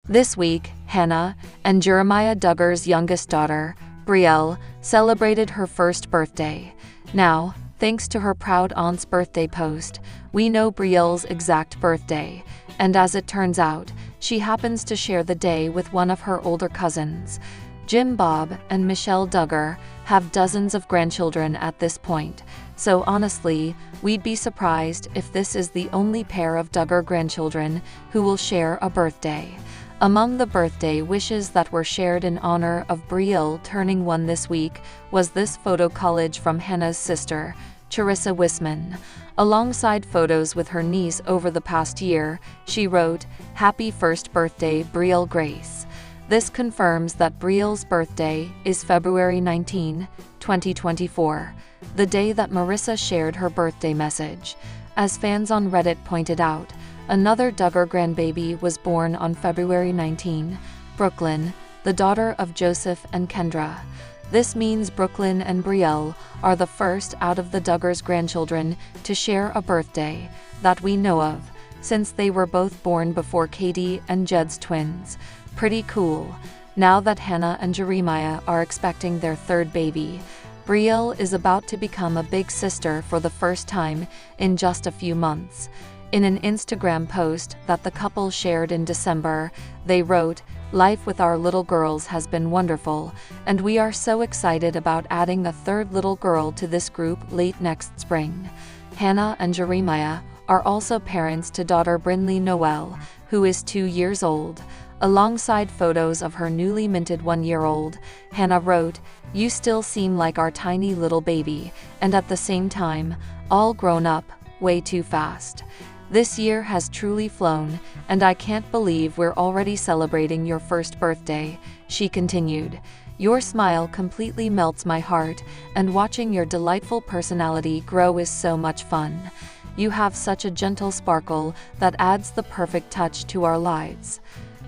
This week, Hannah and Jeremiah Duggar's youngest daughter, Brielle, celebrated her first birthday. Now, thanks to her proud aunt's birthday post, we know Brielle's exact birthday, and as it turns out, she happens to share the day with one of her older cousins. Jim Bob and Michelle Duggar have dozens of grandchildren at this point, so honestly, we'd be surprised if this is the only pair of Duggar grandchildren who will share a birthday. Among the birthday wishes that were shared in honor of Brielle turning 1 this week was this photo collage from Hannah's sister, Charissa Wisman. Alongside photos with her niece over the past year, she wrote, "Happy first birthday, Brielle Grace." This confirms that Brielle's birthday is February 19, 2024, the day that Marissa shared her birthday message. As fans on Reddit pointed out, another Duggar grandbaby was born on February 19, Brooklyn, the daughter of Joseph and Kendra. This means Brooklyn and Brielle are the first out of the Duggars' grandchildren to share a birthday that we know of, since they were both born before Katie and Jed's twins. Pretty cool. Now that Hannah and Jeremiah are expecting their third baby, Brielle is about to become a big sister for the first time in just a few months. In an Instagram post that the couple shared in December, they wrote, "Life with our little girls has been wonderful, and we are so excited about adding a third little girl to this group late next spring." Hannah and Jeremiah are also parents to daughter Brinley Noel, who is 2 years old. Alongside photos of her newly minted 1-year-old, Hannah wrote, "You still seem like our tiny little baby, and at the same time, all grown up, way too fast. This year has truly flown, and I can't believe we're already celebrating your first birthday," she continued. "Your smile completely melts my heart, and watching your delightful personality grow is so much fun. You have such a gentle sparkle that adds the perfect touch to our lives."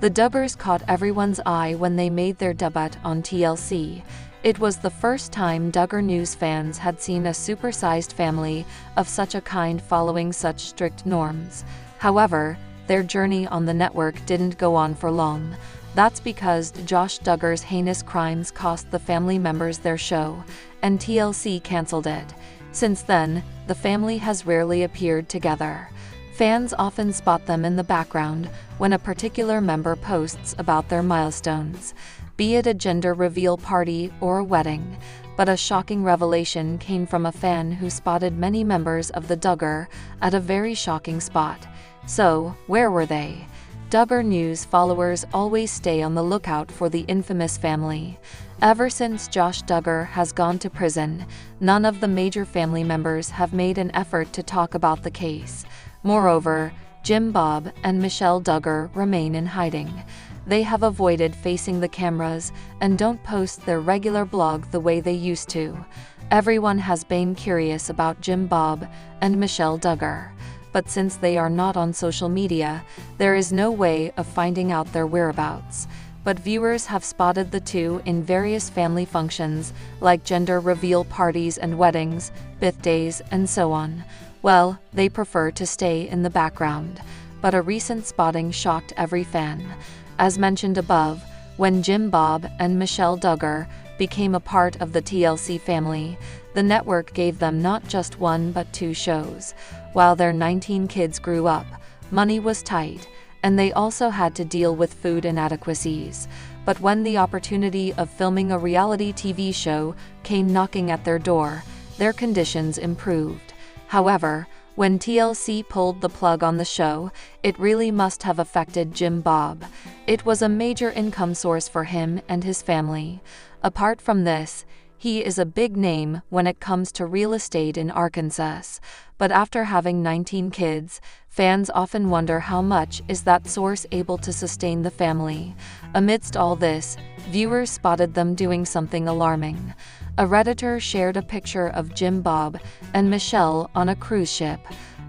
The Duggars caught everyone's eye when they made their debut on TLC. It was the first time Duggar News fans had seen a supersized family of such a kind following such strict norms. However, their journey on the network didn't go on for long. That's because Josh Duggar's heinous crimes cost the family members their show, and TLC canceled it. Since then, the family has rarely appeared together. Fans often spot them in the background when a particular member posts about their milestones, be it a gender reveal party or a wedding. But a shocking revelation came from a fan who spotted many members of the Duggar at a very shocking spot. So, where were they? Duggar News followers always stay on the lookout for the infamous family. Ever since Josh Duggar has gone to prison, none of the major family members have made an effort to talk about the case. Moreover, Jim Bob and Michelle Duggar remain in hiding. They have avoided facing the cameras and don't post their regular blog the way they used to. Everyone has been curious about Jim Bob and Michelle Duggar, but since they are not on social media, there is no way of finding out their whereabouts. But viewers have spotted the two in various family functions, like gender reveal parties and weddings, birthdays, and so on. Well, they prefer to stay in the background, but a recent spotting shocked every fan. As mentioned above, when Jim Bob and Michelle Duggar became a part of the TLC family, the network gave them not just 1 but 2 shows. While their 19 kids grew up, money was tight, and they also had to deal with food inadequacies. But when the opportunity of filming a reality TV show came knocking at their door, their conditions improved. However, when TLC pulled the plug on the show, it really must have affected Jim Bob. It was a major income source for him and his family. Apart from this, he is a big name when it comes to real estate in Arkansas. But after having 19 kids, fans often wonder how much is that source able to sustain the family. Amidst all this, viewers spotted them doing something alarming. A Redditor shared a picture of Jim Bob and Michelle on a cruise ship.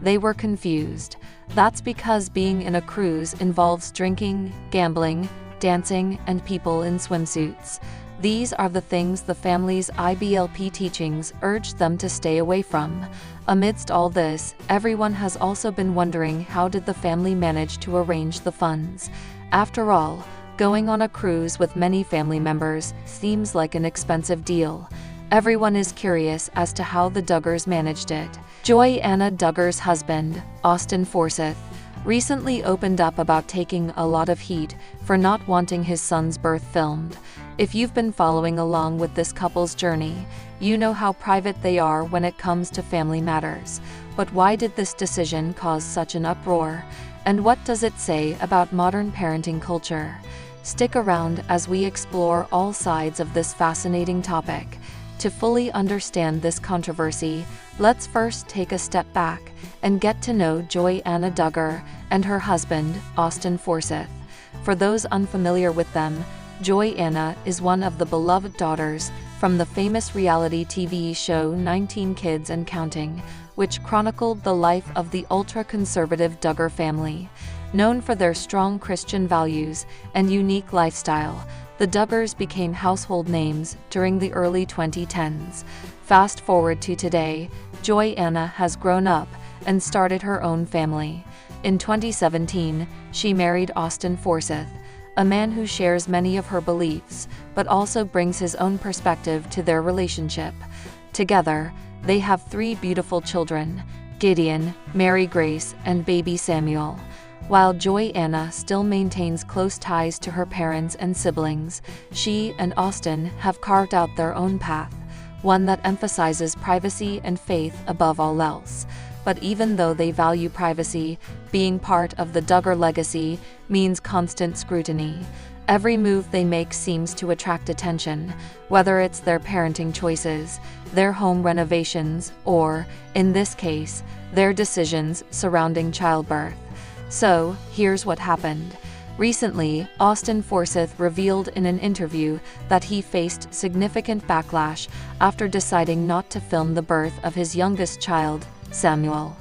They were confused. That's because being in a cruise involves drinking, gambling, dancing, and people in swimsuits. These are the things the family's IBLP teachings urged them to stay away from. Amidst all this, everyone has also been wondering, how did the family manage to arrange the funds? After all, going on a cruise with many family members seems like an expensive deal. Everyone is curious as to how the Duggars managed it. Jana Duggar's husband, Austin Forsyth, recently opened up about taking a lot of heat for not wanting his son's birth filmed. If you've been following along with this couple's journey, you know how private they are when it comes to family matters. But why did this decision cause such an uproar? And what does it say about modern parenting culture? Stick around as we explore all sides of this fascinating topic. To fully understand this controversy, let's first take a step back and get to know Jana Duggar and her husband, Austin Forsyth. For those unfamiliar with them, Jana is one of the beloved daughters from the famous reality TV show 19 Kids and Counting, which chronicled the life of the ultra-conservative Duggar family. Known for their strong Christian values and unique lifestyle, the Duggars became household names during the early 2010s. Fast forward to today, Jana has grown up and started her own family. In 2017, she married Austin Forsyth, a man who shares many of her beliefs, but also brings his own perspective to their relationship. Together, they have 3 beautiful children: Gideon, Mary Grace, and baby Samuel. While Jana still maintains close ties to her parents and siblings, she and Austin have carved out their own path, one that emphasizes privacy and faith above all else. But even though they value privacy, being part of the Duggar legacy means constant scrutiny. Every move they make seems to attract attention, whether it's their parenting choices, their home renovations, or, in this case, their decisions surrounding childbirth. So, here's what happened. Recently, Austin Forsyth revealed in an interview that he faced significant backlash after deciding not to film the birth of his youngest child, Samuel.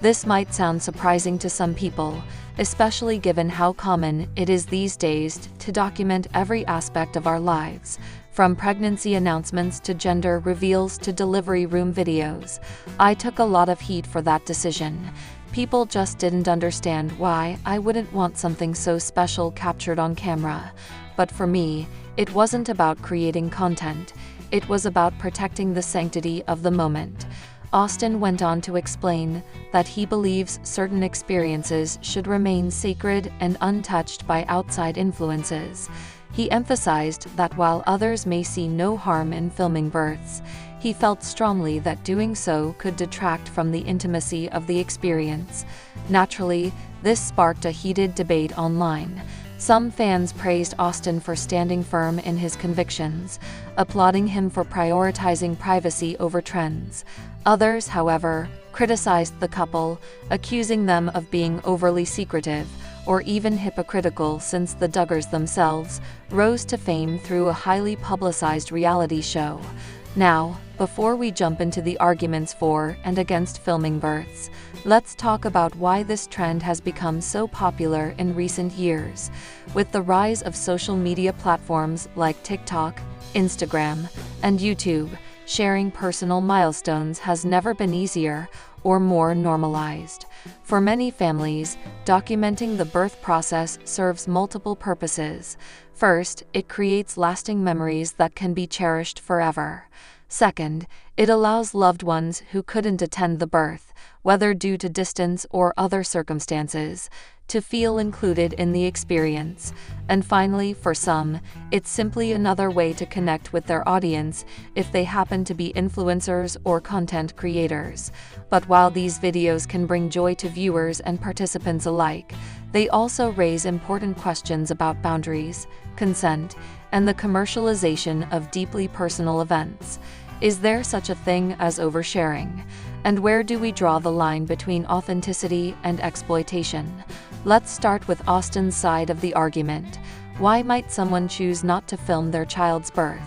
This might sound surprising to some people, especially given how common it is these days to document every aspect of our lives, from pregnancy announcements to gender reveals to delivery room videos. I took a lot of heat for that decision. People just didn't understand why I wouldn't want something so special captured on camera. But for me, it wasn't about creating content. It was about protecting the sanctity of the moment. Austin went on to explain that he believes certain experiences should remain sacred and untouched by outside influences. He emphasized that while others may see no harm in filming births, he felt strongly that doing so could detract from the intimacy of the experience. Naturally, this sparked a heated debate online. Some fans praised Austin for standing firm in his convictions, applauding him for prioritizing privacy over trends. Others, however, criticized the couple, accusing them of being overly secretive or even hypocritical, since the Duggars themselves rose to fame through a highly publicized reality show. Now, before we jump into the arguments for and against filming births, let's talk about why this trend has become so popular in recent years. With the rise of social media platforms like TikTok, Instagram, and YouTube, sharing personal milestones has never been easier or more normalized. For many families, documenting the birth process serves multiple purposes. First, it creates lasting memories that can be cherished forever. Second, it allows loved ones who couldn't attend the birth, whether due to distance or other circumstances, to feel included in the experience. And finally, for some, it's simply another way to connect with their audience if they happen to be influencers or content creators. But while these videos can bring joy to viewers and participants alike, they also raise important questions about boundaries, consent, and the commercialization of deeply personal events. Is there such a thing as oversharing? And where do we draw the line between authenticity and exploitation? Let's start with Austin's side of the argument. Why might someone choose not to film their child's birth?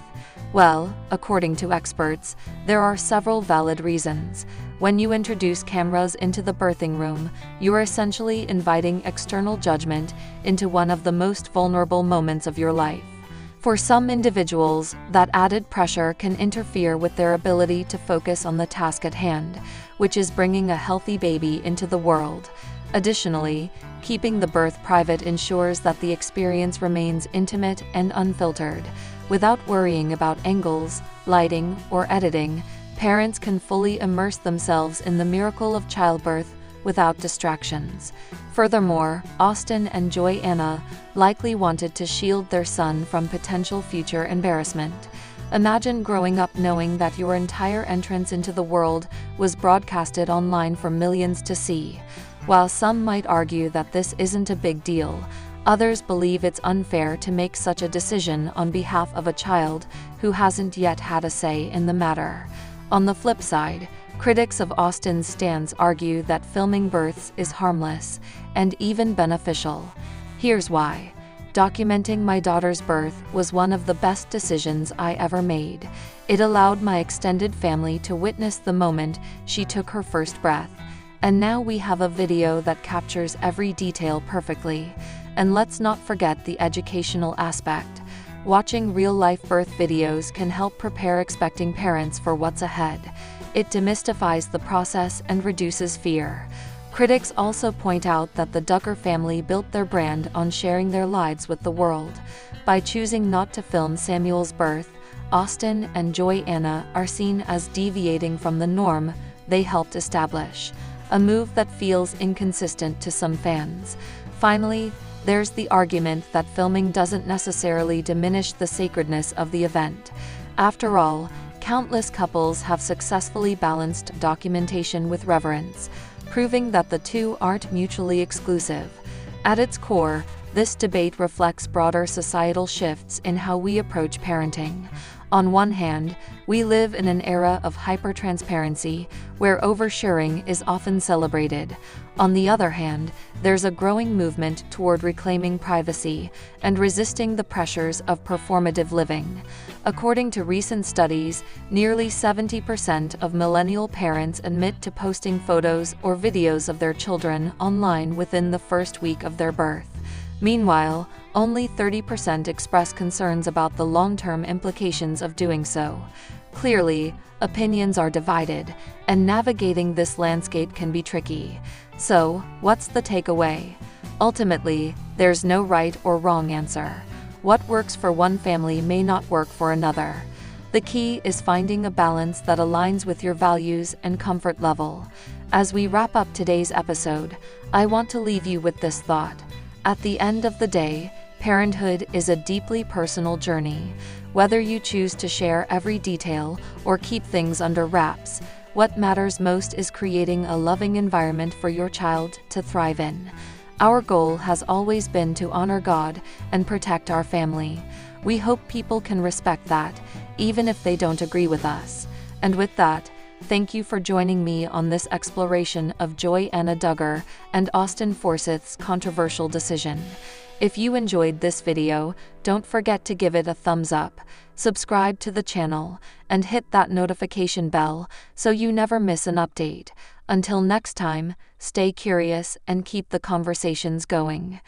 Well, according to experts, there are several valid reasons. When you introduce cameras into the birthing room, you are essentially inviting external judgment into one of the most vulnerable moments of your life. For some individuals, that added pressure can interfere with their ability to focus on the task at hand, which is bringing a healthy baby into the world. Additionally, Keeping the birth private ensures that the experience remains intimate and unfiltered. Without worrying about angles, lighting, or editing, parents can fully immerse themselves in the miracle of childbirth without distractions. Furthermore, Austin and Joanna likely wanted to shield their son from potential future embarrassment. Imagine growing up knowing that your entire entrance into the world was broadcasted online for millions to see. While some might argue that this isn't a big deal, others believe it's unfair to make such a decision on behalf of a child who hasn't yet had a say in the matter. On the flip side, critics of Austin's stance argue that filming births is harmless and even beneficial. Here's why. Documenting my daughter's birth was one of the best decisions I ever made. It allowed my extended family to witness the moment she took her first breath. And now we have a video that captures every detail perfectly. And let's not forget the educational aspect. Watching real-life birth videos can help prepare expecting parents for what's ahead. It demystifies the process and reduces fear. Critics also point out that the Duggar family built their brand on sharing their lives with the world. By choosing not to film Samuel's birth, Austin and Joanna are seen as deviating from the norm they helped establish, a move that feels inconsistent to some fans. Finally, there's the argument that filming doesn't necessarily diminish the sacredness of the event. After all, countless couples have successfully balanced documentation with reverence, proving that the two aren't mutually exclusive. At its core, this debate reflects broader societal shifts in how we approach parenting. On one hand, we live in an era of hyper-transparency, where oversharing is often celebrated. On the other hand, there's a growing movement toward reclaiming privacy and resisting the pressures of performative living. According to recent studies, nearly 70% of millennial parents admit to posting photos or videos of their children online within the first week of their birth. Meanwhile, only 30% express concerns about the long-term implications of doing so. Clearly, opinions are divided, and navigating this landscape can be tricky. So, what's the takeaway? Ultimately, there's no right or wrong answer. What works for one family may not work for another. The key is finding a balance that aligns with your values and comfort level. As we wrap up today's episode, I want to leave you with this thought. At the end of the day, parenthood is a deeply personal journey. Whether you choose to share every detail or keep things under wraps, what matters most is creating a loving environment for your child to thrive in. Our goal has always been to honor God and protect our family. We hope people can respect that, even if they don't agree with us. And with that, thank you for joining me on this exploration of Joanna Duggar and Austin Forsyth's controversial decision. If you enjoyed this video, don't forget to give it a thumbs up, subscribe to the channel, and hit that notification bell so you never miss an update. Until next time, stay curious and keep the conversations going.